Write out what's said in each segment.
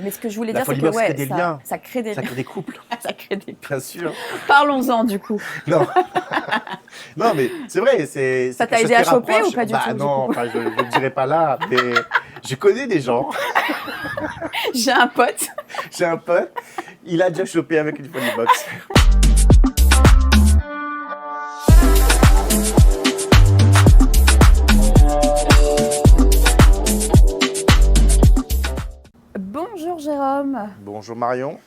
Mais ce que je voulais La dire, c'est que Folie Box crée des liens. ça crée des Ça crée des couples, ça crée des bien sûr. Parlons-en du coup. Non, non, mais c'est vrai, c'est Ça t'a quelque chose aidé à qui choper rapproche. ou pas du Bah tout, du non, coup? enfin, je ne le dirai pas là, mais je connais des gens. J'ai un pote. J'ai un pote, il a déjà chopé avec une Folie Box. Bonjour Jérôme. Bonjour Marion.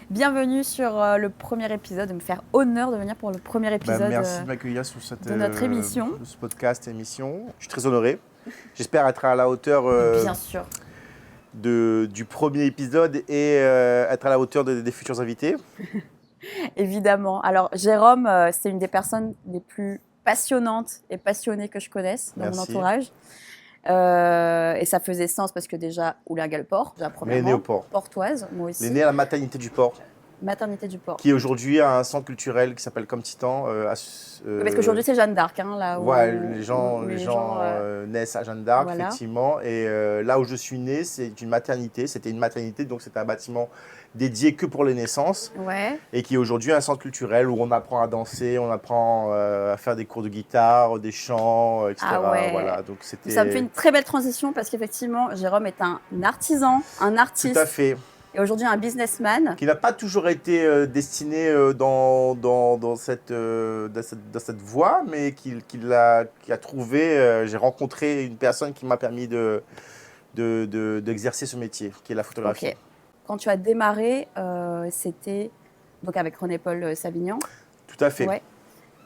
Bienvenue sur le premier épisode, de me faire honneur de venir pour le premier épisode Merci de m'accueillir sur cette, de notre émission. ce podcast émission. Je suis très honoré. J'espère être à la hauteur Bien sûr. du premier épisode et être à la hauteur des futurs invités. Évidemment. Alors Jérôme, c'est une des personnes les plus passionnantes et passionnées que je connaisse dans mon Merci. entourage. Et ça faisait sens parce que déjà, Oulingal-Port, déjà Mais premièrement, né au port. portoise, moi aussi, Il est né à la maternité du port, maternité du port. qui est aujourd'hui un centre culturel qui s'appelle Comme Titan. Parce qu'aujourd'hui, c'est Jeanne d'Arc, hein, là où, Ouais, les gens, où les gens naissent à Jeanne d'Arc, voilà. effectivement. Et là où je suis né, c'est une maternité. C'était une maternité, donc c'était un bâtiment dédié que pour les naissances. Ouais. Et qui est aujourd'hui un centre culturel où on apprend à danser, on apprend à faire des cours de guitare, des chants, etc. Ah ouais. Voilà, donc c'était... Ça me fait une très belle transition parce qu'effectivement, Jérôme est un artisan, un artiste Tout à fait. et aujourd'hui un businessman. Qui n'a pas toujours été destiné dans cette voie, mais qui a trouvé... j'ai rencontré une personne qui m'a permis d'exercer ce métier, qui est la photographie. Ok. Quand tu as démarré, c'était donc avec René-Paul Savignan. Tout à fait. Ouais.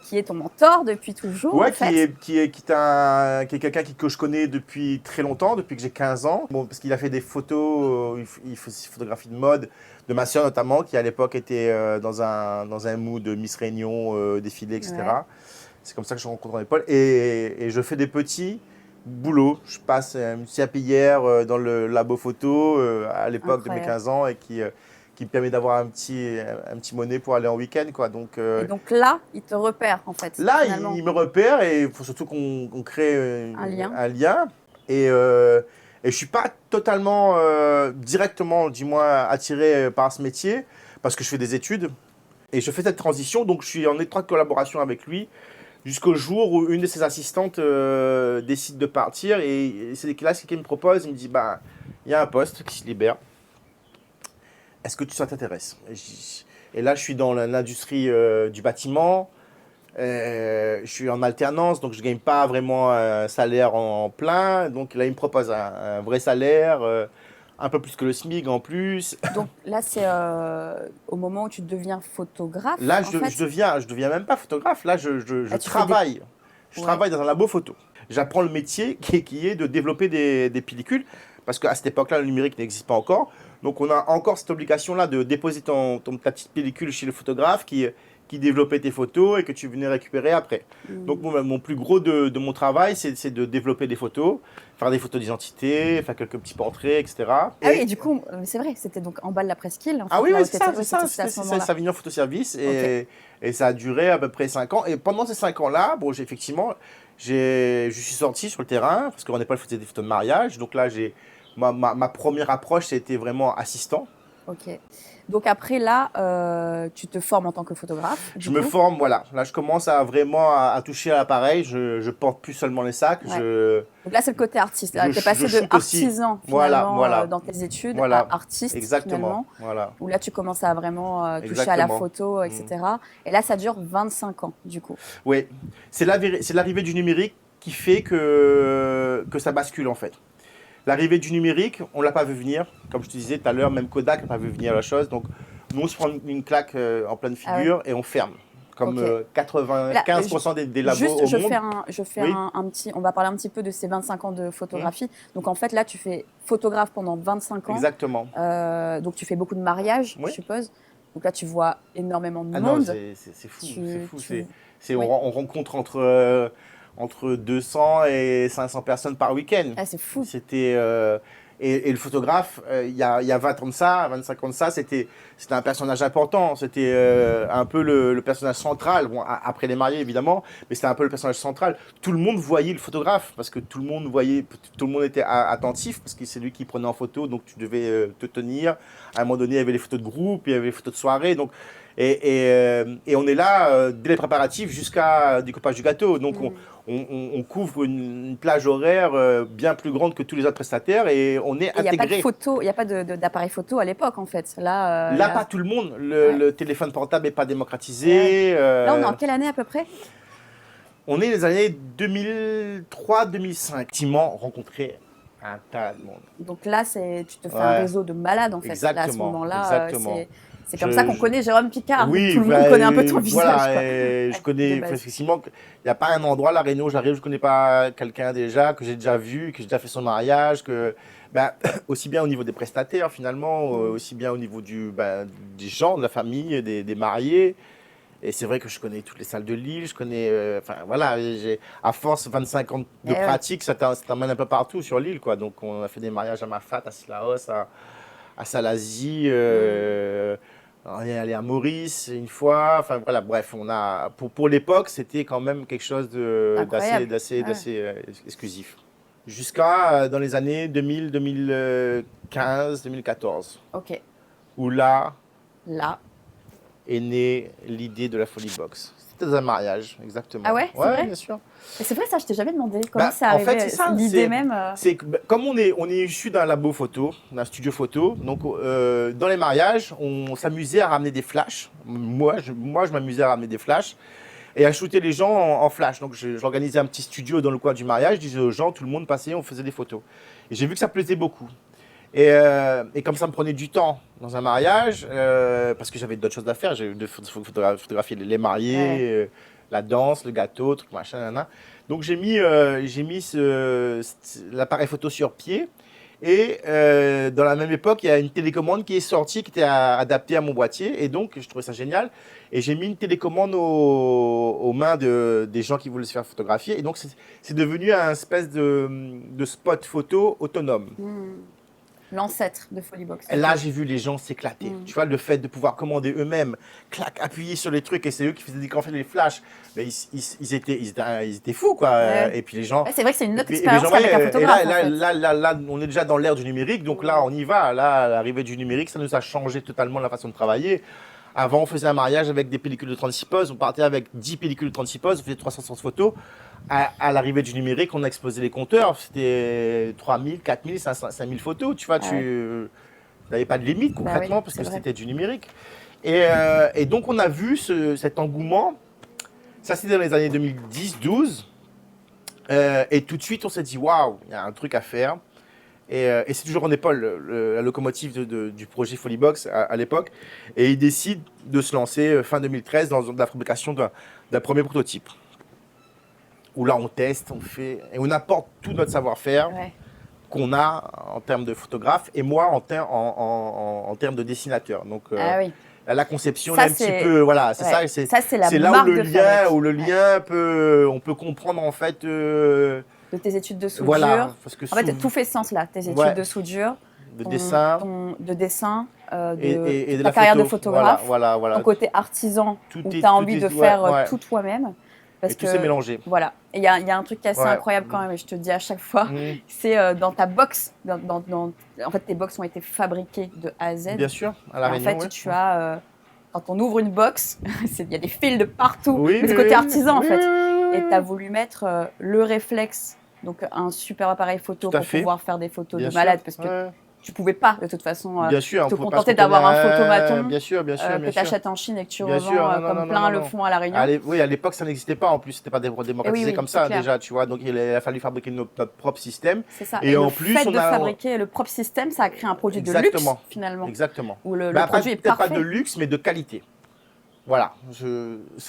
Qui est ton mentor depuis toujours, Ouais, en fait. qui est quelqu'un que je connais depuis très longtemps, depuis que j'ai 15 ans. Bon, parce qu'il a fait des photos, il photographie de mode, de ma sœur notamment, qui à l'époque était dans un mood de Miss Réunion, défilé, etc. Ouais. C'est comme ça que je rencontre René-Paul. Et je fais des petits boulots. Je passe une serpillière dans le labo photo à l'époque de mes Incroyable. 15 ans et qui me permet d'avoir un petit monnaie pour aller en week-end, quoi. Donc, Et donc là, il te repère, en fait. là, finalement. il me repère et il faut surtout qu'on crée Un lien. Et je ne suis pas totalement, directement, du moins, attiré par ce métier parce que je fais des études et je fais cette transition. Donc, je suis en étroite collaboration avec lui jusqu'au jour où une de ses assistantes décide de partir. Et c'est là ce qu'il me propose. Il me dit, bah, il y a un poste qui se libère. Est-ce que ça t'intéresse? Et là, je suis dans l'industrie du bâtiment. Je suis en alternance, donc je ne gagne pas vraiment un salaire en plein. Donc là, il me propose un vrai salaire, un peu plus que le SMIC en plus. Donc là, c'est au moment où tu deviens photographe. Là, en fait. je deviens même pas photographe. Là, je Là, tu fais travaille. Je Ouais. travaille dans un labo photo. J'apprends le métier qui est de développer des pellicules. Parce qu'à cette époque-là, le numérique n'existe pas encore. Donc, on a encore cette obligation-là de déposer ta petite pellicule chez le photographe qui développait tes photos et que tu venais récupérer après. Donc, mon plus gros de mon travail, c'est de développer des photos, faire des photos d'identité, faire quelques petits portraits, etc. Ah oui, et du coup, c'est vrai, c'était donc en bas de la presqu'île. En Ah fait, oui, là oui, où c'est t'étais- ça, c'était à ce c'est moment-là. Savignon Photoservice et ça a duré à peu près 5 ans. Et pendant ces 5 ans-là, bon, je suis sorti sur le terrain parce qu'on n'est pas faisait des photos de mariage. Donc là, ma première approche, c'était vraiment assistant. Ok. Donc après, là, tu te formes en tant que photographe. Je me forme, voilà. Là, je commence à toucher à l'appareil. Je porte plus seulement les sacs. Ouais. Donc là, c'est le côté artiste. Tu es passé de shoot aussi. artisan, Voilà, finalement, voilà. dans tes études, Voilà. à artiste, Exactement. finalement. Voilà. Où là, tu commences à vraiment toucher à la Exactement. photo, etc. Et là, ça dure 25 ans, du coup. Oui, c'est l'arrivée du numérique qui fait que ça bascule en fait. L'arrivée du numérique, on ne l'a pas vu venir. Comme je te disais tout à l'heure, même Kodak n'a pas vu venir la chose. Donc, nous, on se prend une claque en pleine figure et on ferme. Comme Ok. 95% des labos Juste, au je monde. fais Oui. un petit... On va parler un petit peu de ces 25 ans de photographie. Donc, en fait, là, tu fais photographe pendant 25 ans. Exactement. Donc, tu fais beaucoup de mariages, Oui. je suppose. Donc là, tu vois énormément de Ah non, monde. c'est fou. Tu- C'est fou. tu- Oui. Oui. On rencontre entre 200 et 500 personnes par week-end. Ah, c'est fou. C'était Et le photographe, il y a 20 ans de ça, 25 ans de ça, c'était un personnage important. C'était un peu le personnage central. Bon, après les mariés, évidemment, mais c'était un peu le personnage central. Tout le monde voyait le photographe parce que tout le monde était attentif parce que c'est lui qui prenait en photo, donc tu devais te tenir. À un moment donné, il y avait les photos de groupe, il y avait les photos de soirée. Donc, et on est là dès les préparatifs jusqu'à découpage du gâteau. Donc, on couvre une plage horaire bien plus grande que tous les autres prestataires et on est Il n'y a pas de intégré. photo, il n'y a pas d'appareil photo à l'époque en fait. Là, Pas tout le monde. Le téléphone portable n'est pas démocratisé. Là, on est en quelle année à peu près? On est les années 2003-2005. Effectivement, rencontrer un tas de monde. Donc là, tu te fais un réseau de malades en fait. Exactement. Là, à ce moment-là, Exactement. c'est comme ça qu'on connaît Jérôme Picard. Oui, tout le monde connaît un peu ton visage. Voilà, je connais effectivement, il n'y a pas un endroit à La Réunion où j'arrive, je ne connais pas quelqu'un déjà, que j'ai déjà vu, que j'ai déjà fait son mariage, aussi bien au niveau des prestataires finalement, aussi bien au niveau des gens, de la famille, des mariés. Et c'est vrai que je connais toutes les salles de l'île, je connais, à force 25 ans de pratique, ça t'emmène un peu partout sur l'île, quoi. Donc on a fait des mariages à Mafat, à Sillaos, à Salazie, on est allé à Maurice une fois, enfin voilà, bref, pour l'époque, c'était quand même quelque chose d'assez exclusif. Jusqu'à dans les années 2000, 2015, 2014. Ok. Où là est née l'idée de la Folie Box. C'était dans un mariage, exactement. Ah ouais, c'est vrai, bien sûr. Et c'est vrai, ça, je t'ai jamais demandé. Comment c'est arrivé, en fait, c'est ça, l'idée même comme on est issu d'un labo photo, d'un studio photo, donc dans les mariages, on s'amusait à ramener des flashs. Moi, je m'amusais à ramener des flashs et à shooter les gens en flash. Donc, j'organisais un petit studio dans le coin du mariage, je disais aux gens, tout le monde passait, on faisait des photos. Et j'ai vu que ça plaisait beaucoup. Et comme ça me prenait du temps dans un mariage, parce que j'avais d'autres choses à faire, j'ai photographier les mariés, la danse, le gâteau, truc machin, nanana. Donc j'ai mis l'appareil photo sur pied. Et dans la même époque, il y a une télécommande qui est sortie, qui était adaptée à mon boîtier. Et donc, je trouvais ça génial. Et j'ai mis une télécommande aux mains des gens qui voulaient se faire photographier. Et donc, c'est devenu un espèce de spot photo autonome. L'ancêtre de Foliebox. Et là, j'ai vu les gens s'éclater. Tu vois, le fait de pouvoir commander eux-mêmes, clac, appuyer sur les trucs, et c'est eux qui faisaient les flashs. Mais ils étaient fous, quoi. Ouais. Et puis les gens. C'est vrai que c'est une autre expérience qu'avec un photographe. Là, on est déjà dans l'ère du numérique, donc là, on y va. Là, l'arrivée du numérique, ça nous a changé totalement la façon de travailler. Avant, on faisait un mariage avec des pellicules de 36 poses. On partait avec 10 pellicules de 36 poses, on faisait 360 photos. À l'arrivée du numérique, on a explosé les compteurs. C'était 3000, 4000, 5000 photos. Tu vois, tu n'avais pas de limite concrètement parce que c'était du numérique. Et donc, on a vu cet engouement. Ça, c'était dans les années 2010-12. Et tout de suite, on s'est dit, waouh, il y a un truc à faire. Et c'est toujours René Paul, la locomotive du projet Foliebox à l'époque. Et il décide de se lancer fin 2013 dans la fabrication d'un premier prototype. Où là, on teste, on fait, et on apporte tout notre savoir-faire qu'on a en termes de photographe et moi en termes de dessinateur. Donc, la conception, ça, là, un petit peu, voilà, c'est ça. C'est là où le lien on peut comprendre en fait. De tes études de soudure. Voilà, parce que en fait, tout fait sens là. Tes études de soudure, de dessin, de ta carrière de photographe, voilà. ton côté artisan, où tu as envie de faire tout toi-même. Parce que tout s'est mélangé. Voilà. Et il y a un truc qui est assez incroyable quand même, et je te dis à chaque fois, c'est dans ta box. En fait, tes box ont été fabriquées de A à Z. Bien sûr, à La Réunion. En fait, tu as, quand on ouvre une box, il y a des fils de partout. Mais c'est côté artisan en fait. Et tu as voulu mettre le réflexe, donc un super appareil photo pour pouvoir faire des photos de malade, parce que tu pouvais pas de toute façon te contenter d'avoir un photomaton que tu achètes en Chine et que tu revends comme plein le font à La Réunion. Oui, à l'époque ça n'existait pas, en plus c'était pas démocratisé comme ça déjà, tu vois, donc il a fallu fabriquer notre propre système. C'est ça. Et en plus, le fait de fabriquer le propre système, ça a créé un produit de luxe finalement. Exactement. Où le produit est peut-être parfait. pas de luxe, mais de qualité. Voilà,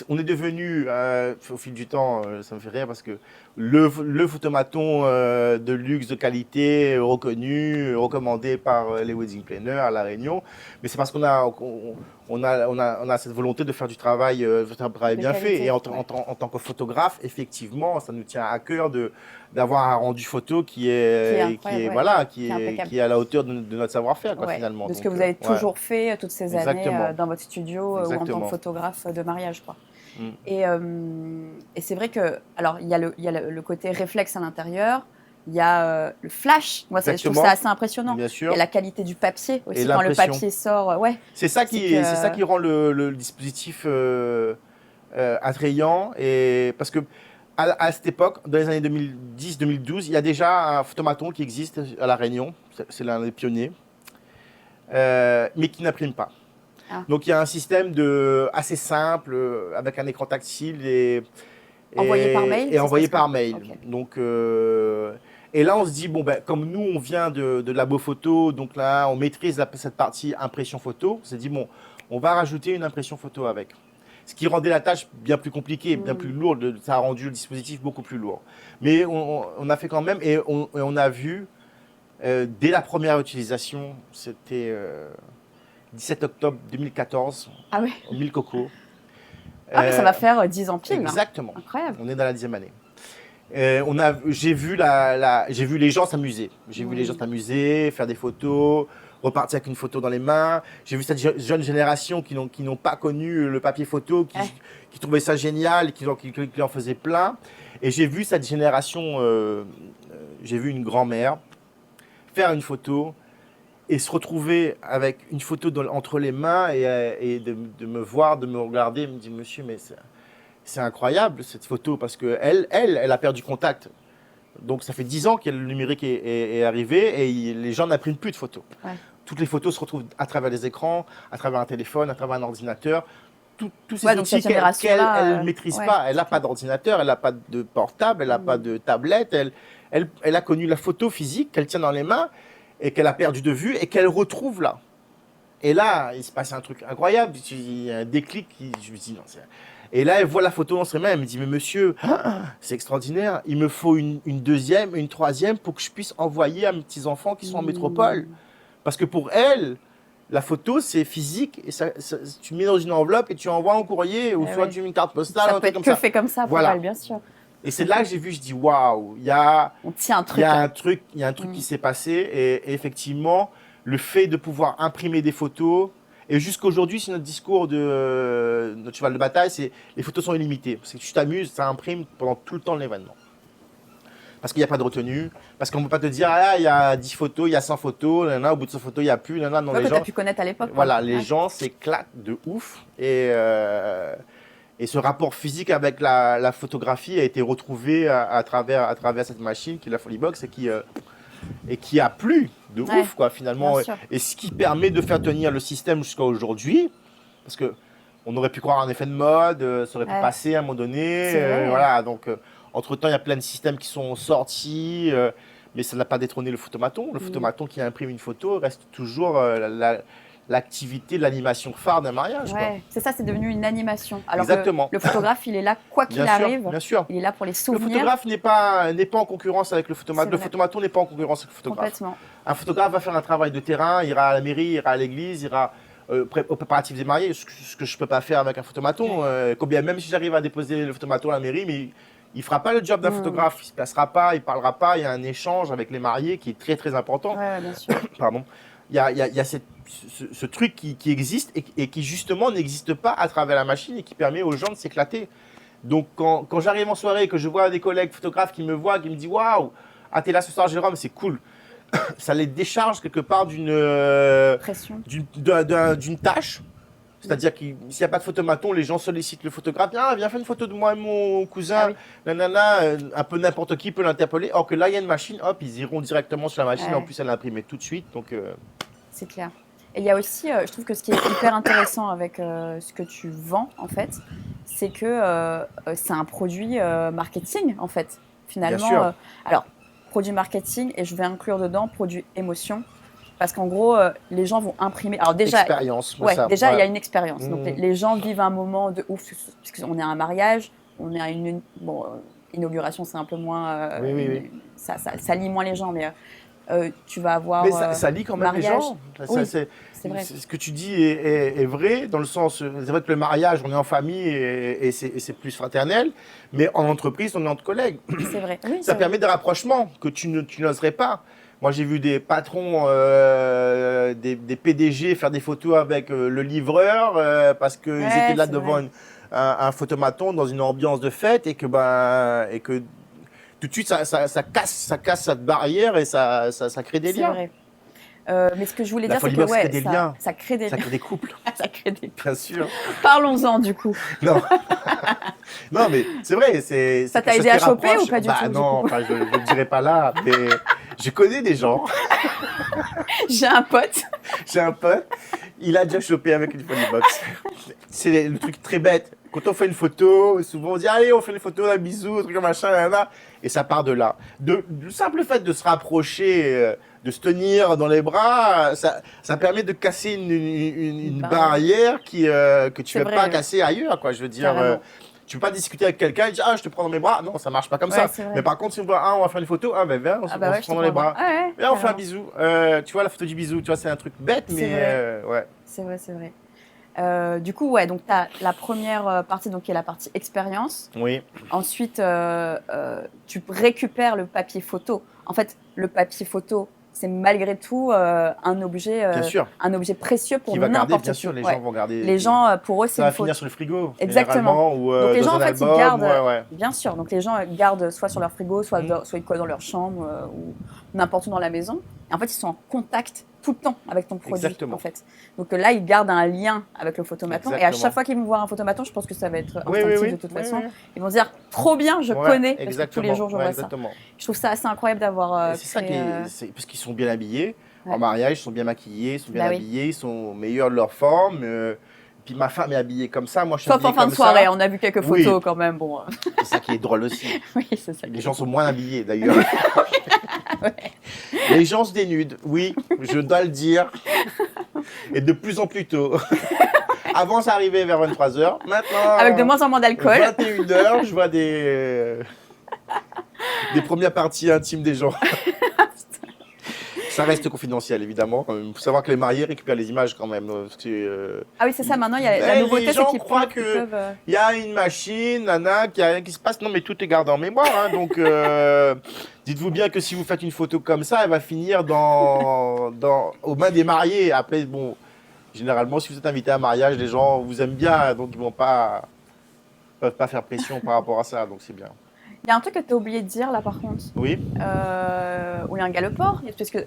on est devenu, au fil du temps, ça me fait rire parce que le photomaton de luxe, de qualité, reconnu, recommandé par les wedding planners à La Réunion, mais c'est parce on a cette volonté de faire du travail, bien fait. Et en tant que photographe, effectivement, ça nous tient à cœur d'avoir un rendu photo qui est à la hauteur de notre savoir-faire, finalement. De ce que vous avez toujours fait toutes ces années dans votre studio ou en tant que photographe de mariage, quoi. Et c'est vrai que, alors, il y a le côté réflexe à l'intérieur. Il y a le flash, moi je trouve ça assez impressionnant. Bien sûr. Il y a la qualité du papier aussi, quand le papier sort. C'est ça qui rend le dispositif attrayant. Et parce que à cette époque, dans les années 2010-2012, il y a déjà un photomaton qui existe à La Réunion, c'est l'un des pionniers, mais qui n'imprime pas. Ah. Donc il y a un système assez simple, avec un écran tactile envoyé par mail. Envoyé par mail. Okay. Donc, et là, on se dit, bon, comme nous, on vient de labo photo, donc là, on maîtrise cette partie impression photo, on s'est dit, bon, on va rajouter une impression photo avec. Ce qui rendait la tâche bien plus compliquée, bien plus lourde. Ça a rendu le dispositif beaucoup plus lourd. Mais on a fait quand même, et on a vu, dès la première utilisation, c'était 17 octobre 2014, au Mille Coco. Ah, mais ça va faire 10 ans pile. Exactement. Incroyable. On est dans la 10e année. J'ai vu les gens s'amuser. J'ai vu les gens s'amuser, faire des photos, repartir avec une photo dans les mains. J'ai vu cette jeune génération qui n'ont pas connu le papier photo, qui trouvaient ça génial, qui en faisaient plein. Et j'ai vu cette génération, j'ai vu une grand-mère faire une photo et se retrouver avec une photo entre les mains et de me voir, de me regarder, me dire, monsieur, mais c'est incroyable cette photo parce qu'elle a perdu contact. Donc ça fait 10 ans que le numérique est arrivé et les gens n'impriment plus de photos. Ouais. Toutes les photos se retrouvent à travers les écrans, à travers un téléphone, à travers un ordinateur. Tous ces outils qu'elle ne maîtrise pas. Elle n'a pas d'ordinateur, elle n'a pas de portable, elle n'a pas de tablette. Elle a connu la photo physique qu'elle tient dans les mains et qu'elle a perdu de vue et qu'elle retrouve là. Et là, il se passe un truc incroyable. Il y a un déclic. Je me dis, non, et là, elle voit la photo dans ses mains. Elle me dit, mais monsieur, c'est extraordinaire. Il me faut une deuxième, une troisième pour que je puisse envoyer à mes petits-enfants qui sont en métropole. Parce que pour elle, la photo, c'est physique. Et tu mets dans une enveloppe et tu envoies en courrier ou soit tu mets une carte postale. Ça peut être que fait comme ça pour elle, bien sûr. Et c'est là que j'ai vu, je dis, waouh, il y a un truc qui s'est passé. Et effectivement, le fait de pouvoir imprimer des photos, et jusqu'aujourd'hui, c'est notre discours de notre cheval de bataille, c'est les photos sont illimitées. Parce que tu t'amuses, ça imprime pendant tout le temps de l'événement. Parce qu'il n'y a pas de retenue, parce qu'on ne peut pas te dire, ah, il y a 10 photos, il y a 100 photos, au bout de 100 photos, il n'y a plus, non, les gens... tu as pu connaître à l'époque. Voilà, les gens s'éclatent de ouf. Et ce rapport physique avec la photographie a été retrouvé à travers cette machine qui est la Foliebox et qui a plu de ouf, quoi, finalement. Et ce qui permet de faire tenir le système jusqu'à aujourd'hui, parce qu'on aurait pu croire un effet de mode, ça aurait pu passer à un moment donné. Voilà, donc, entre-temps, il y a plein de systèmes qui sont sortis, mais ça n'a pas détrôné le photomaton. Le photomaton qui imprime une photo reste toujours l'activité, l'animation phare d'un mariage. Ouais, c'est ça, c'est devenu une animation. Alors exactement. Que le photographe, il est là, quoi qu'il arrive. Bien sûr. Il est là pour les souvenirs. Le photographe n'est pas en concurrence avec le photomaton. Le photomaton n'est pas en concurrence avec le photographe. Complètement. Un photographe va faire un travail de terrain, ira à la mairie, ira à l'église, ira aux préparatifs des mariés, ce que je ne peux pas faire avec un photomaton. Combien, même si j'arrive à déposer le photomaton à la mairie, mais il ne fera pas le job d'un photographe. Il ne se placera pas, il ne parlera pas. Il y a un échange avec les mariés qui est très, très important. Ouais, bien sûr. Pardon. Il y a ce truc qui existe et qui justement n'existe pas à travers la machine et qui permet aux gens de s'éclater. Donc quand j'arrive en soirée et que je vois des collègues photographes qui me voient, qui me disent « Waouh, ah t'es là ce soir Jérôme, c'est cool », ça les décharge quelque part d'une tâche. C'est-à-dire que s'il n'y a pas de photomaton, les gens sollicitent le photographe. Ah, viens faire une photo de moi et mon cousin. Un peu n'importe qui peut l'interpeller. Or que là, il y a une machine, hop, ils iront directement sur la machine. En plus, elle est imprimée tout de suite. Donc, c'est clair. Et il y a aussi, je trouve que ce qui est hyper intéressant avec ce que tu vends, en fait, c'est que c'est un produit marketing, en fait. Finalement, bien sûr. Alors, produit marketing, et je vais inclure dedans produit émotion. Parce qu'en gros, les gens vont imprimer. Alors déjà, expérience, il y a une expérience. Donc les gens vivent un moment de ouf, puisqu'on est à un mariage, on est à une inauguration, c'est un peu moins. Oui. Ça lie moins les gens, mais tu vas avoir. Mais ça lie quand même mariage. les gens. Oui, c'est vrai. Ce que tu dis est vrai, dans le sens, c'est vrai que le mariage, on est en famille et c'est plus fraternel, mais en entreprise, on est entre collègues. C'est vrai. Oui, ça permet des rapprochements que tu n'oserais pas. Moi, j'ai vu des patrons, des PDG faire des photos avec le livreur parce qu'ils étaient là devant un photomaton dans une ambiance de fête et que tout de suite, ça casse cette barrière et ça crée des liens. C'est vrai. Mais ce que je voulais dire, c'est que ça crée des liens. Ça crée des couples. Ça crée des couples. Bien sûr. Parlons-en du coup. Non. Non, mais c'est vrai. Ça t'a aidé à choper ou pas du tout? Non, je ne le dirai pas là. Mais je connais des gens. J'ai un pote. Il a déjà chopé avec une funny box. C'est le truc très bête. Quand on fait une photo, souvent on dit allez, on fait une photo, un bisou, un truc machin, et ça part de là. Du simple fait de se rapprocher, de se tenir dans les bras, ça permet de casser une barrière que tu ne peux pas casser ailleurs, quoi. Je veux dire, tu ne peux pas discuter avec quelqu'un et dire je te prends dans mes bras. Non, ça ne marche pas comme ça. Mais par contre, si on voit on va faire une photo, viens, on se prend dans les bras. Viens, on fait un bisou. Tu vois la photo du bisou, tu vois, c'est un truc bête, mais ouais. C'est vrai. Du coup, donc tu as la première partie, donc, qui est la partie expérience. Oui. Ensuite, tu récupères le papier photo. En fait, le papier photo, c'est malgré tout un objet précieux pour n'importe qui. Bien sûr, les gens vont garder. Les gens, pour eux, c'est ça va finir sur le frigo. Exactement. Ou, donc les gens, en fait, ils gardent. Ouais. Bien sûr. Donc les gens gardent soit sur leur frigo, soit ils collent dans leur chambre ou n'importe où dans la maison. Et en fait, ils sont en contact tout le temps avec ton produit. Exactement. En fait. Donc là, ils gardent un lien avec le photomaton. Et à chaque fois qu'ils vont voir un photomaton, je pense que ça va être instinctif de toute façon. Ils vont se dire trop bien, je connais. Parce que tous les jours, je vois ça. Je trouve ça assez incroyable d'avoir. C'est ça parce qu'ils sont bien habillés. En mariage, ils sont bien maquillés, ils sont bien habillés, ils sont meilleurs de leur forme. Puis ma femme est habillée comme ça, moi je suis habillée comme ça. Sauf en fin de soirée, on a vu quelques photos quand même. Bon. C'est ça qui est drôle aussi. Oui, c'est ça. Les gens sont moins habillés d'ailleurs. Les gens se dénudent, oui, je dois le dire. Et de plus en plus tôt. Avant, ça arrivait vers 23h. Maintenant, avec de moins en moins d'alcool. 21h, je vois des premières parties intimes des gens. Ça reste confidentiel, évidemment. Il faut savoir que les mariés récupèrent les images quand même. Ah oui, c'est ça. Maintenant, il y a la nouveauté, c'est qu'ils croient qu'il y a une machine, qu'il n'y a rien qui se passe. Non, mais tout est gardé en mémoire. Donc, dites-vous bien que si vous faites une photo comme ça, elle va finir aux mains des mariés. Après, bon, généralement, si vous êtes invité à un mariage, les gens vous aiment bien. Donc, ils ne peuvent pas faire pression par rapport à ça. Donc, c'est bien. Il y a un truc que tu as oublié de dire là par contre. Oui. Où il y a un gars le port. Parce que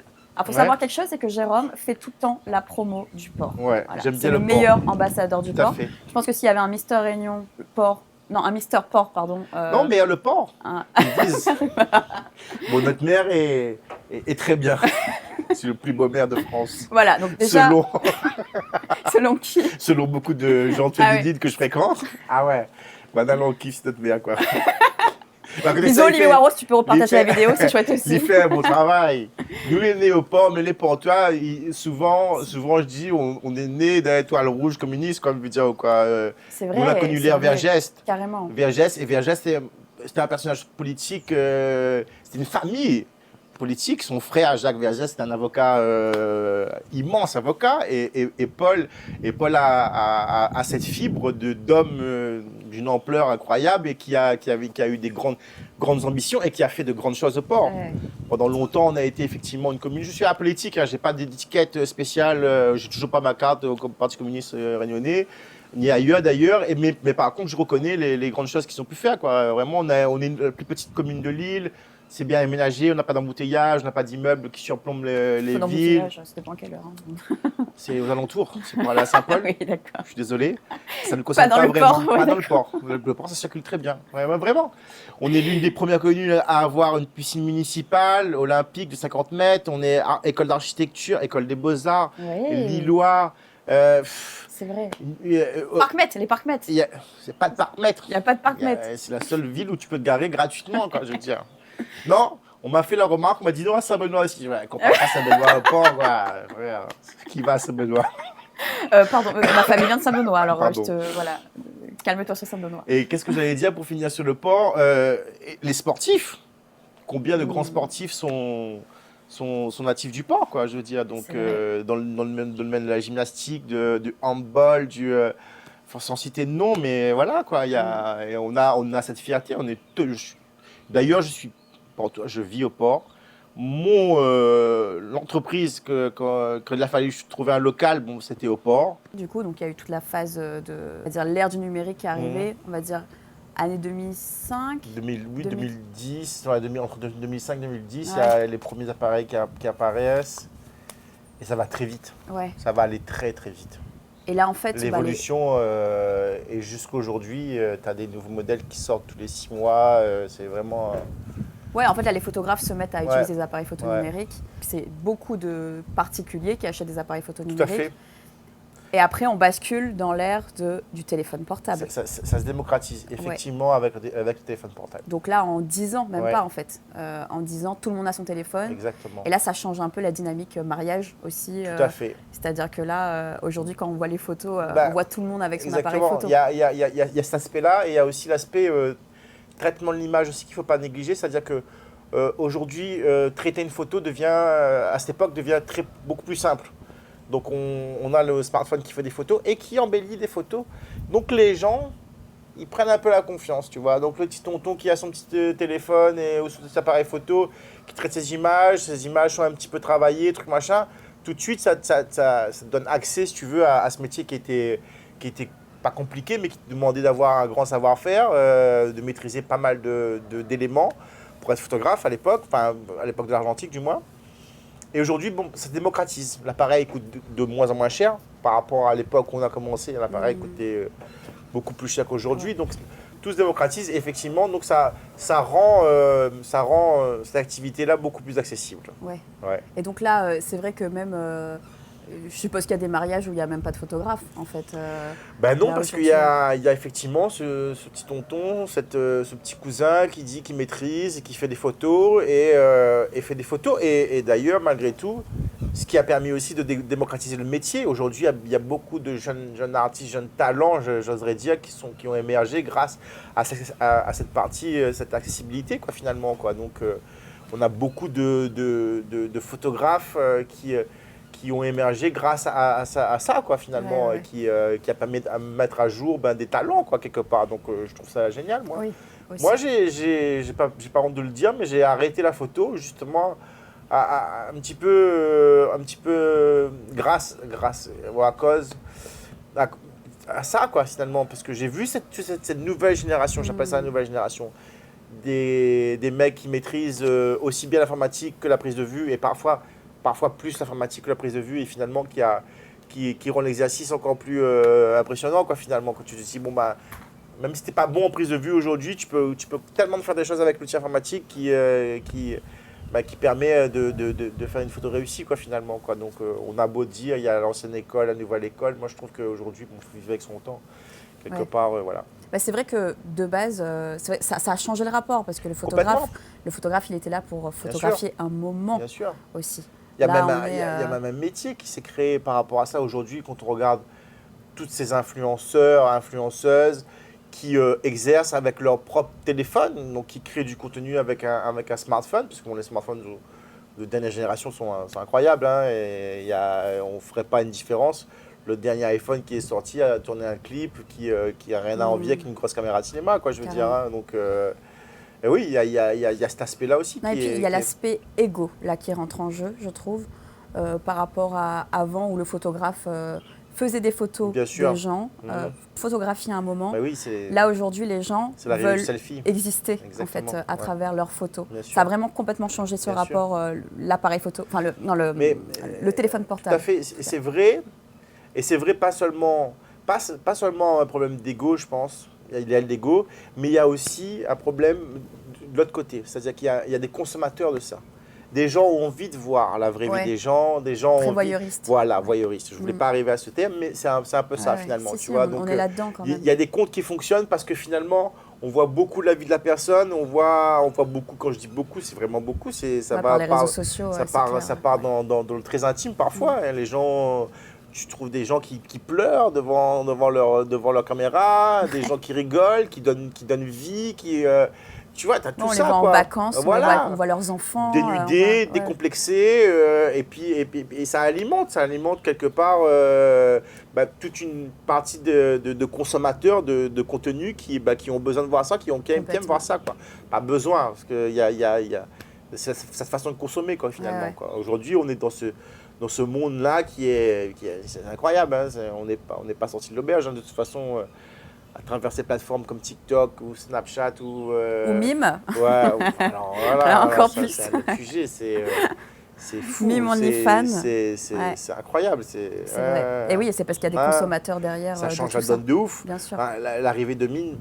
faut savoir quelque chose, c'est que Jérôme fait tout le temps la promo du port. Ouais, voilà. J'aime bien c'est le meilleur ambassadeur du port. Je pense que s'il y avait un Mister Réunion port, non un Mister Port pardon. Non mais le port. Ils disent. Bon, notre maire est très bien. C'est le plus beau maire de France. Voilà donc déjà. Selon qui? Selon beaucoup de gens de féminines que je fréquente. Ah ouais. Madame on kiffe notre maire quoi. Bisous Olivier Warros, tu peux repartager la vidéo, c'est chouette aussi. Il fait un bon travail. Nous, on est nés au port, mais les portois, souvent, je dis, on est nés d'un étoile rouge communiste, comme je veux dire, quoi. C'est vrai. On a connu l'ère Vergès. Carrément. Vergès, c'était un personnage politique, c'était une famille politique. Son frère, Jacques Vergès, c'est un avocat, immense avocat, et Paul a cette fibre d'homme d'une ampleur incroyable et qui a eu des grandes ambitions et qui a fait de grandes choses au port. Pendant longtemps, on a été effectivement une commune. Je suis apolitique, j'ai pas d'étiquette spéciale, j'ai toujours pas ma carte au Parti communiste réunionnais, ni ailleurs d'ailleurs. Mais par contre, je reconnais les grandes choses qui sont pu faire, quoi. Vraiment, on est une plus petite commune de l'île. C'est bien aménagé, on n'a pas d'embouteillage, on n'a pas d'immeubles qui surplombent les villes. Ça dépend à quelle heure. C'est aux alentours, c'est pour aller à Saint-Paul. Oui, d'accord. Je suis désolé, ça ne concerne pas vraiment. Pas dans le port. Le port, ça circule très bien. Ouais, vraiment. On est l'une des premières communes à avoir une piscine municipale, olympique de 50 mètres. On est école d'architecture, école des beaux-arts, Lillois. C'est vrai. Parc-mètre, les parcs-mètres. C'est pas de parc-mètre. Il n'y a pas de parc-mètre. C'est la seule ville où tu peux te garer gratuitement, quoi, je veux dire. Non, On m'a fait la remarque, on m'a dit non à Saint-Benoît aussi. Ouais, compare pas Saint-Benoît au port, qui va à Saint-Benoît? Pardon, ma famille vient de Saint-Benoît, alors voilà, calme-toi sur Saint-Benoît. Et qu'est-ce que j'allais dire pour finir sur le port? Les sportifs, combien de grands sportifs sont natifs du port, quoi, je veux dire. Donc, dans le domaine de la gymnastique, du handball, sans citer de nom, mais voilà, quoi. Et on a cette fierté. D'ailleurs, je vis au port. L'entreprise qu'il a fallu trouver un local, bon, c'était au port. Du coup, donc il y a eu toute la phase on va dire l'ère du numérique qui est arrivée, on va dire année 2005. 2010, entre 2005 et 2010, il y a les premiers appareils qui apparaissent. Et ça va très vite. Ouais. Ça va aller très très vite. Et là, en fait, l'évolution, et jusqu'à aujourd'hui, tu as des nouveaux modèles qui sortent tous les 6 mois. C'est vraiment. Ouais, en fait, là, les photographes se mettent à utiliser des appareils photo numériques. C'est beaucoup de particuliers qui achètent des appareils photo numériques. Tout à fait. Et après, on bascule dans l'ère du téléphone portable. Ça se démocratise, effectivement, avec le téléphone portable. Donc là, en 10 ans, même pas en fait. En 10 ans, tout le monde a son téléphone. Exactement. Et là, ça change un peu la dynamique mariage aussi. Tout à fait. C'est-à-dire que là, aujourd'hui, quand on voit les photos, on voit tout le monde avec son appareil photo. Il y a cet aspect-là, et il y a aussi l'aspect traitement de l'image aussi qu'il ne faut pas négliger. C'est-à-dire que aujourd'hui, traiter une photo à cette époque, devient beaucoup plus simple. Donc on a le smartphone qui fait des photos et qui embellit des photos. Donc les gens, ils prennent un peu la confiance, tu vois. Donc le petit tonton qui a son petit téléphone ou son petit appareil photo, qui traite ses images sont un petit peu travaillées, truc machin. Tout de suite, ça te donne accès, si tu veux, à ce métier qui était pas compliqué, mais qui demandait d'avoir un grand savoir-faire, de maîtriser pas mal d'éléments pour être photographe à l'époque, enfin à l'époque de l'argentique du moins. Et aujourd'hui, bon, ça se démocratise. L'appareil coûte de moins en moins cher par rapport à l'époque où on a commencé. L'appareil coûtait beaucoup plus cher qu'aujourd'hui. Donc tout se démocratise et effectivement, donc ça rend cette activité-là beaucoup plus accessible. Ouais. Et donc là, c'est vrai que même, je suppose qu'il y a des mariages où il n'y a même pas de photographe, en fait. Ben non, parce qu'il y a effectivement ce petit tonton, ce petit cousin qui maîtrise et qui fait des photos et fait des photos. Et d'ailleurs, malgré tout, ce qui a permis aussi de démocratiser le métier. Aujourd'hui, il y a beaucoup de jeunes artistes, jeunes talents, j'oserais dire, qui ont émergé grâce à cette partie, cette accessibilité, quoi, finalement, quoi. Donc, on a beaucoup de photographes qui ont émergé grâce à ça, quoi, finalement, qui a permis de mettre à jour des talents, quoi, quelque part. Donc, je trouve ça génial, moi. Oui, moi, j'ai pas honte de le dire, mais j'ai arrêté la photo, justement, un petit peu grâce ou à cause à ça, quoi, finalement, parce que j'ai vu cette nouvelle génération, j'appelle ça la nouvelle génération, des mecs qui maîtrisent aussi bien l'informatique que la prise de vue, et parfois plus l'informatique que la prise de vue, et finalement qui rend l'exercice encore plus impressionnant, quoi, finalement, quand tu te dis, bon, bah, même si tu n'es pas bon en prise de vue aujourd'hui, tu peux tellement faire des choses avec l'outil informatique qui permet de faire une photo réussie, quoi, finalement, quoi. Donc on a beau dire, il y a l'ancienne école, la nouvelle école, moi je trouve qu'aujourd'hui, il faut vivre avec son temps, quelque part, voilà. Bah, c'est vrai que de base, ça a changé le rapport, parce que le photographe, il était là pour photographier un moment aussi. Il y a même un métier qui s'est créé par rapport à ça aujourd'hui, quand on regarde toutes ces influenceurs, influenceuses qui exercent avec leur propre téléphone, donc qui créent du contenu avec un smartphone, puisque les smartphones de dernière génération sont incroyables, hein, et on ne ferait pas une différence. Le dernier iPhone qui est sorti a tourné un clip qui a rien à envier avec une grosse caméra de cinéma, quoi, je veux dire. Hein, donc, et oui, il y a cet aspect-là aussi. Et puis il y a l'aspect égo là qui rentre en jeu, je trouve, par rapport à avant où le photographe faisait des photos des gens, photographier un moment. Bah oui, là aujourd'hui, les gens veulent exister en fait à travers leurs photos. Ça a vraiment complètement changé ce rapport, l'appareil photo, enfin le téléphone portable. Tout à fait, c'est vrai. Et c'est vrai, pas seulement un problème d'ego, je pense, il y a l'ego, mais il y a aussi un problème de l'autre côté. C'est-à-dire qu'il y a des consommateurs de ça. Des gens ont envie de voir la vraie vie des gens très voyeuristes. Voilà, voyeuristes. Je ne voulais pas arriver à ce terme, mais c'est un peu ça finalement. Tu vois. Donc, on est là-dedans quand même. Il y a des comptes qui fonctionnent parce que finalement, on voit beaucoup la vie de la personne, on voit beaucoup, quand je dis beaucoup, c'est vraiment beaucoup, ça par les réseaux sociaux, ça part dans le très intime parfois. Hein, les gens, tu trouves des gens qui pleurent devant leur caméra, des gens qui rigolent, qui donnent vie, tu vois, tu as tout ça. On les voit en vacances, voilà. on voit leurs enfants. Dénudés, décomplexés, et ça alimente quelque part toute une partie de consommateurs de contenu qui ont besoin de voir ça, qui aiment voir ça, quoi. Pas besoin, parce que c'est cette façon de consommer, quoi, finalement. Quoi. Aujourd'hui, on est dans ce monde-là c'est incroyable. Hein, on n'est pas sorti de l'auberge, hein, de toute façon. À travers ces plateformes comme TikTok ou Snapchat ou Mime. Ouais, alors encore plus. C'est un autre sujet, c'est fou. Mime OnlyFans. C'est incroyable. C'est vrai. Et oui, c'est parce qu'il y a des consommateurs derrière. Ça change la donne de ouf. Bien sûr. L'arrivée de Mime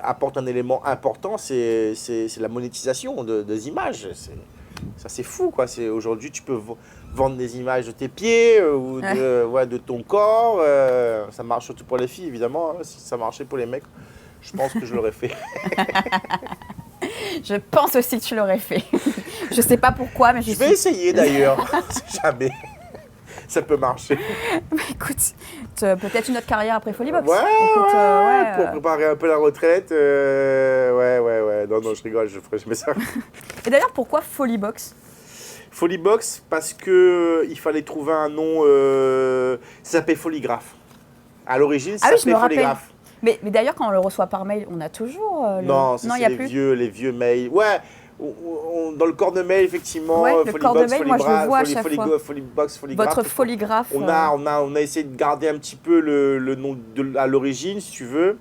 apporte un élément important, c'est la monétisation des images. Ça, c'est fou, quoi. Aujourd'hui, tu peux vendre des images de tes pieds ou de ton corps. Ça marche surtout pour les filles, évidemment. Hein. Si ça marchait pour les mecs, je pense que je l'aurais fait. Je pense aussi que tu l'aurais fait. Je sais pas pourquoi, mais je vais essayer d'ailleurs. Jamais. Ça peut marcher. Écoute, peut-être une autre carrière après Foliebox. Pour préparer un peu la retraite. Ouais. Non, je rigole, je ferai jamais ça. Et d'ailleurs, pourquoi Foliebox ? Foliebox, parce qu'il fallait trouver un nom. Ça s'appelle Foligraphe. À l'origine, ça s'appelait Foligraphe. Mais d'ailleurs, quand on le reçoit par mail, on a toujours. Non, c'est les vieux mails. Ouais. Dans le corps de mail, effectivement, le corps de mail, moi je le vois à chaque fois. Foliebox, Foligraphe. Votre Foligraphe. On a essayé de garder un petit peu le nom à l'origine, si tu veux,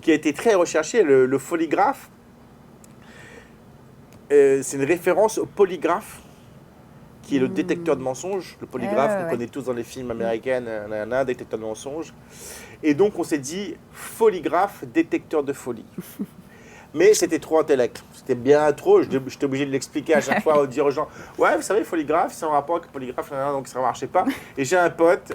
qui a été très recherché. Le Foligraphe, c'est une référence au polygraphe, qui est le détecteur de mensonges. Le polygraphe, qu'on connaît tous dans les films américains, un détecteur de mensonges. Et donc, on s'est dit Foligraphe, détecteur de folie. Mais c'était trop intellect. C'était bien trop. J'étais obligé de l'expliquer à chaque fois, dire aux gens ouais, vous savez, Foligraphe, c'est en rapport avec le polygraphe, donc ça ne marchait pas. Et j'ai un pote,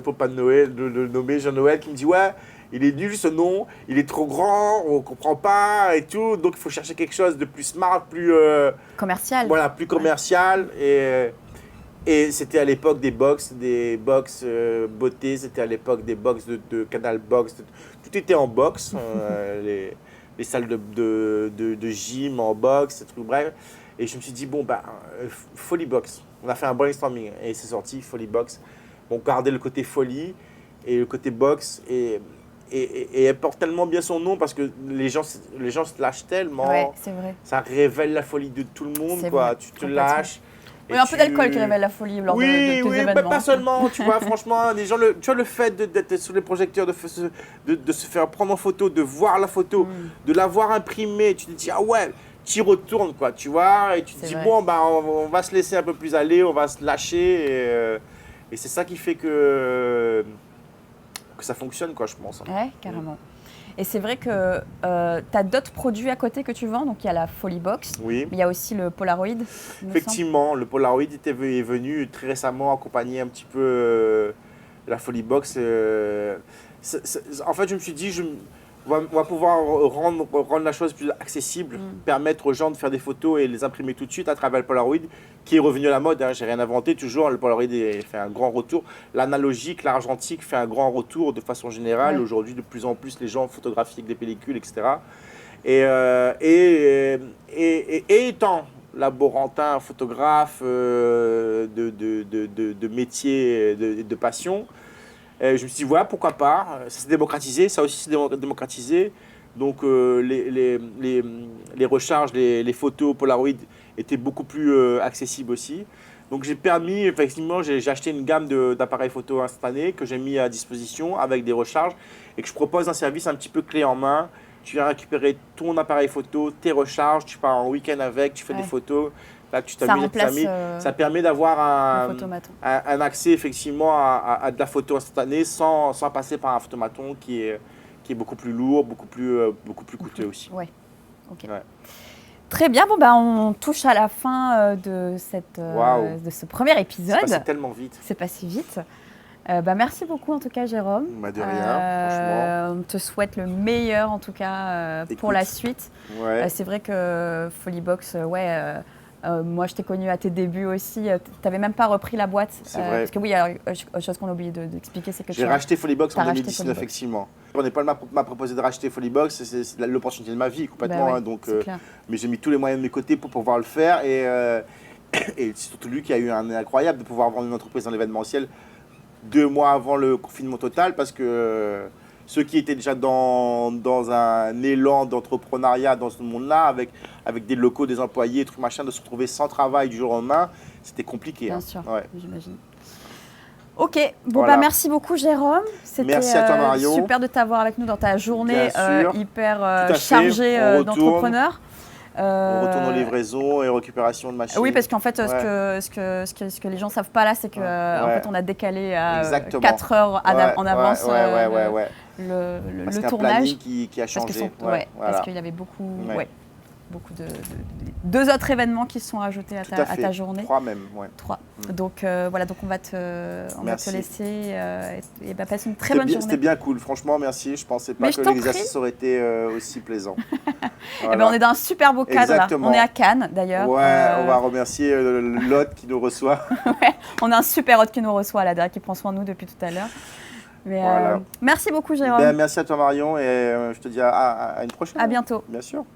pour pas le nommer, Jean-Noël, qui me dit ouais, il est nul ce nom, il est trop grand, on ne comprend pas et tout. Donc il faut chercher quelque chose de plus smart, plus. Commercial. Voilà, plus commercial. Et c'était à l'époque des box beauté, c'était à l'époque des box de Canal Box. Tout était en box. Les salles de gym en box, ces trucs, bref. Et je me suis dit, Foliebox. On a fait un brainstorming et c'est sorti, Foliebox. On gardait le côté folie et le côté box. Et elle porte tellement bien son nom parce que les gens se lâchent tellement. Ouais, c'est vrai. Ça révèle la folie de tout le monde, quoi. Vrai, tu te lâches. Oui, un peu d'alcool qui révèle la folie lors de tes événements. Mais pas seulement, tu vois, franchement, les gens, tu vois, le fait d'être sur les projecteurs, de se faire prendre en photo, de voir la photo, de l'avoir imprimée, tu te dis, ah ouais, tu y retournes, quoi, tu vois, et tu te dis, vrai. Bon, on va se laisser un peu plus aller, on va se lâcher, et c'est ça qui fait que ça fonctionne, quoi, je pense. Ouais, carrément. Et c'est vrai que tu as d'autres produits à côté que tu vends. Donc, il y a la Foliebox, mais il y a aussi le Polaroid. Effectivement, le Polaroid est venu très récemment accompagner un petit peu la Foliebox. En fait, je me suis dit, on va pouvoir rendre la chose plus accessible, permettre aux gens de faire des photos et les imprimer tout de suite à travers le Polaroid, qui est revenu à la mode. Hein, j'ai rien inventé, toujours. Le Polaroid fait un grand retour. L'analogique, l'argentique fait un grand retour de façon générale. Ouais. Aujourd'hui, de plus en plus, les gens photographient avec des pellicules, etc. Et étant laborantin, photographe de métier, de passion, je me suis dit, voilà, pourquoi pas. Ça s'est démocratisé, ça aussi s'est démocratisé. Donc, les recharges, les photos Polaroid étaient beaucoup plus accessibles aussi. Donc, j'ai acheté une gamme d'appareils photo instantanés que j'ai mis à disposition avec des recharges et que je propose un service un petit peu clé en main. Tu viens récupérer ton appareil photo, tes recharges, tu pars en week-end avec, tu fais des photos. Là, tu t'amuses avec tes amis. Ça permet d'avoir un accès effectivement à de la photo instantanée sans passer par un photomaton qui est beaucoup plus lourd, beaucoup plus coûteux aussi. Ouais. Ok. Ouais. Très bien, on touche à la fin de ce premier épisode. C'est passé tellement vite. C'est passé vite. Merci beaucoup en tout cas Jérôme. De rien, franchement. On te souhaite le meilleur en tout cas pour la suite. Ouais. C'est vrai que Foliebox, moi je t'ai connu à tes débuts aussi. Tu n'avais même pas repris la boîte. C'est vrai. Parce que oui, il y a autre chose qu'on a oublié d'expliquer, c'est que j'ai racheté Foliebox en 2019, effectivement. René-Paul m'a proposé de racheter Foliebox, c'est l'opportunité de ma vie complètement. Mais j'ai mis tous les moyens de mes côtés pour pouvoir le faire. Et c'est surtout lui qui a eu un incroyable de pouvoir vendre une entreprise dans l'événementiel 2 mois avant le confinement total, parce que ceux qui étaient déjà dans un élan d'entrepreneuriat dans ce monde-là, avec des locaux, des employés, trucs machin, de se retrouver sans travail du jour au lendemain, c'était compliqué. Bien sûr, j'imagine. Ok, merci beaucoup Jérôme. C'était super de t'avoir avec nous dans ta journée hyper chargée d'entrepreneur. On retourne aux livraisons et récupération de machines. Oui, parce qu'en fait, ce que les gens ne savent pas là, c'est qu'en fait, on a décalé à 4 heures en avance le tournage. Qui a changé. Parce qu'il y avait beaucoup de 2 autres événements qui se sont ajoutés à ta journée. 3 même, 3. Donc donc on va te laisser et passer une très bonne journée. C'était bien cool, franchement, merci. Je ne pensais pas que l'exercice aurait été aussi plaisant. On est dans un super beau cadre là. On est à Cannes d'ailleurs. On va remercier l'hôte qui nous reçoit. On a un super hôte qui nous reçoit là, qui prend soin de nous depuis tout à l'heure. Merci beaucoup Jérôme. Merci à toi Marion et je te dis à une prochaine. À bientôt. Bien sûr.